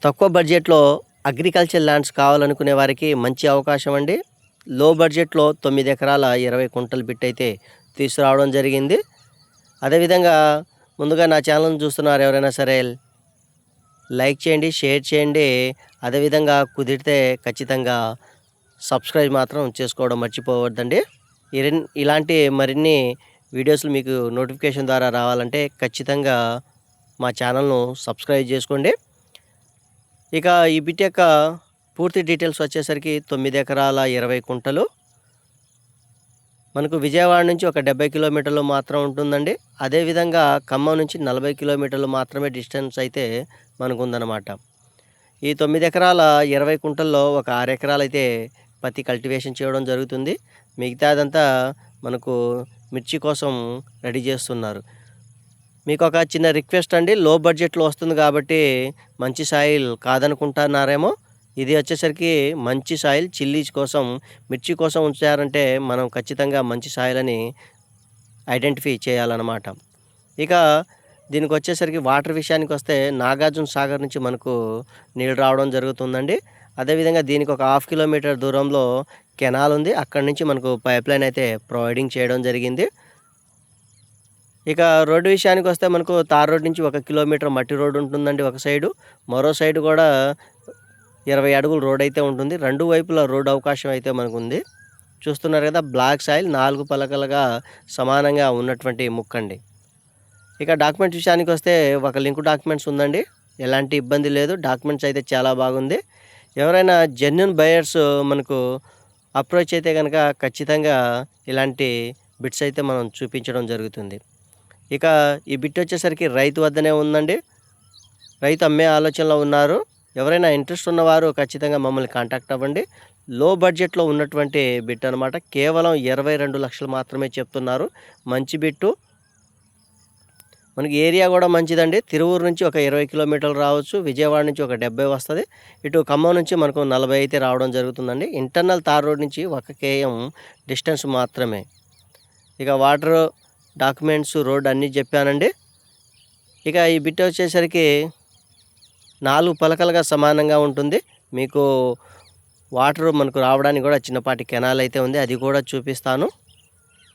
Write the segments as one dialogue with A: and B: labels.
A: తక్కువ బడ్జెట్‌లో agriculture lands కావాలనుకునే వారికి మంచి అవకాశం అండి. లో బడ్జెట్‌లో 9 ఎకరాల 20 కుంటల బిట్ అయితే తీసుకురావడం జరిగింది. అదేవిధంగా ముందుగా నా ఛానల్‌ని చూస్తున్నారు ఎవరైనా సరే లైక్ చేయండి, షేర్ చేయండి. అదేవిధంగా కుదిరితే ఖచ్చితంగా సబ్స్క్రైబ్ మాత్రం చేసుకోవడం మర్చిపోవద్దండి. ఇలాంటి మరిన్ని వీడియోస్‌లు మీకు నోటిఫికేషన్ ద్వారా రావాలంటే ఖచ్చితంగా మా ఛానల్‌ను సబ్స్క్రైబ్ చేసుకోండి. ఇక ఈ బిట్ యొక్క పూర్తి డీటెయిల్స్ వచ్చేసరికి 9 ఎకరాల 20 కుంటలు. మనకు విజయవాడ నుంచి ఒక 70 కిలోమీటర్లు మాత్రం ఉంటుందండి. అదేవిధంగా ఖమ్మం నుంచి 40 కిలోమీటర్లు మాత్రమే డిస్టెన్స్ అయితే మనకు ఉందన్నమాట. ఈ 9 ఎకరాల 20 కుంటల్లో ఒక 6 ఎకరాలు అయితే పత్తి కల్టివేషన్ చేయడం జరుగుతుంది. మిగతాదంతా మనకు మిర్చి కోసం రెడీ చేస్తున్నారు. మీకు ఒక చిన్న రిక్వెస్ట్ అండి, లో బడ్జెట్లో వస్తుంది కాబట్టి మంచి సాయిల్ కాదనుకుంటున్నారేమో. ఇది వచ్చేసరికి మంచి సాయిల్ చిల్లీస్ కోసం, మిర్చి కోసం ఉంచారంటే మనం ఖచ్చితంగా మంచి సాయిల్ అని ఐడెంటిఫై చేయాలన్నమాట. ఇక దీనికి వచ్చేసరికి వాటర్ విషయానికి వస్తే నాగార్జున సాగర్ నుంచి మనకు నీళ్ళు రావడం జరుగుతుందండి. అదేవిధంగా దీనికి ఒక 1/2 కిలోమీటర్ దూరంలో కెనాల్ ఉంది. అక్కడి నుంచి మనకు పైప్ లైన్ అయితే ప్రొవైడింగ్ చేయడం జరిగింది. ఇక రోడ్డు విషయానికి వస్తే మనకు తార్ రోడ్ నుంచి 1 కిలోమీటర్ మట్టి రోడ్డు ఉంటుందండి ఒక సైడు. మరో సైడు కూడా 20 అడుగుల రోడ్ అయితే ఉంటుంది. రెండు వైపులా రోడ్డు అవకాశం అయితే మనకుంది. చూస్తున్నారు కదా, బ్లాక్ సాయిల్ 4 పలకలుగా సమానంగా ఉన్నటువంటి ముక్కండి. ఇక డాక్యుమెంట్స్ విషయానికి వస్తే ఒక లింక్ డాక్యుమెంట్స్ ఉందండి. ఎలాంటి ఇబ్బంది లేదు. డాక్యుమెంట్స్ అయితే చాలా బాగుంది. ఎవరైనా జెన్యూన్ బయర్స్ మనకు అప్రోచ్ అయితే కనుక ఖచ్చితంగా ఇలాంటి బిట్స్ అయితే మనం చూపించడం జరుగుతుంది. ఇక ఈ బిట్ వచ్చేసరికి రైతు వద్దనే ఉందండి. రైతు అమ్మే ఆలోచనలో ఉన్నారు. ఎవరైనా ఇంట్రెస్ట్ ఉన్నవారు ఖచ్చితంగా మమ్మల్ని కాంటాక్ట్ అవ్వండి. లో బడ్జెట్లో ఉన్నటువంటి బిట్ అనమాట. కేవలం 22 లక్షలు మాత్రమే చెప్తున్నారు. మంచి బిట్టు. మనకి ఏరియా కూడా మంచిదండి. తిరువూరు నుంచి ఒక 20 కిలోమీటర్లు రావచ్చు. విజయవాడ నుంచి ఒక 70 వస్తుంది. ఇటు ఖమ్మం నుంచి మనకు 40 అయితే రావడం జరుగుతుందండి. ఇంటర్నల్ తార్ రోడ్ నుంచి 1 km డిస్టెన్స్ మాత్రమే. ఇక వాటర్, డాక్యుమెంట్స్, రోడ్ అన్నీ చెప్పానండి. ఇక ఈ బిట్ వచ్చేసరికి 4 పలకలుగా సమానంగా ఉంటుంది. మీకు వాటర్ మనకు రావడానికి కూడా చిన్నపాటి కెనాల్ అయితే ఉంది, అది కూడా చూపిస్తాను.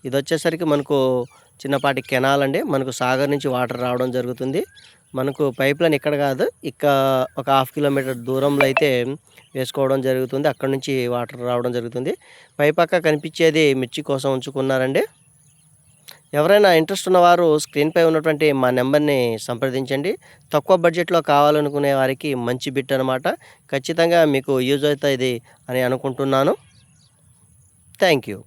A: ఇది వచ్చేసరికి మనకు చిన్నపాటి కెనాల్ అండి. మనకు సాగర్ నుంచి వాటర్ రావడం జరుగుతుంది. మనకు పైప్ లైన్ ఇక్కడ కాదు, ఒక 1/2 కిలోమీటర్ దూరంలో అయితే వేసుకోవడం జరుగుతుంది. అక్కడ నుంచి వాటర్ రావడం జరుగుతుంది. పైపక్క కనిపించేది మిర్చి కోసం ఉంచుకున్నారండి. ఎవరైనా ఇంట్రెస్ట్ ఉన్నవారు స్క్రీన్పై ఉన్నటువంటి మా నెంబర్ని సంప్రదించండి. తక్కువ బడ్జెట్లో కావాలనుకునే వారికి మంచి బిట్ అనమాట. ఖచ్చితంగా మీకు యూజ్ అవుతుంది అని అనుకుంటున్నాను. Thank you.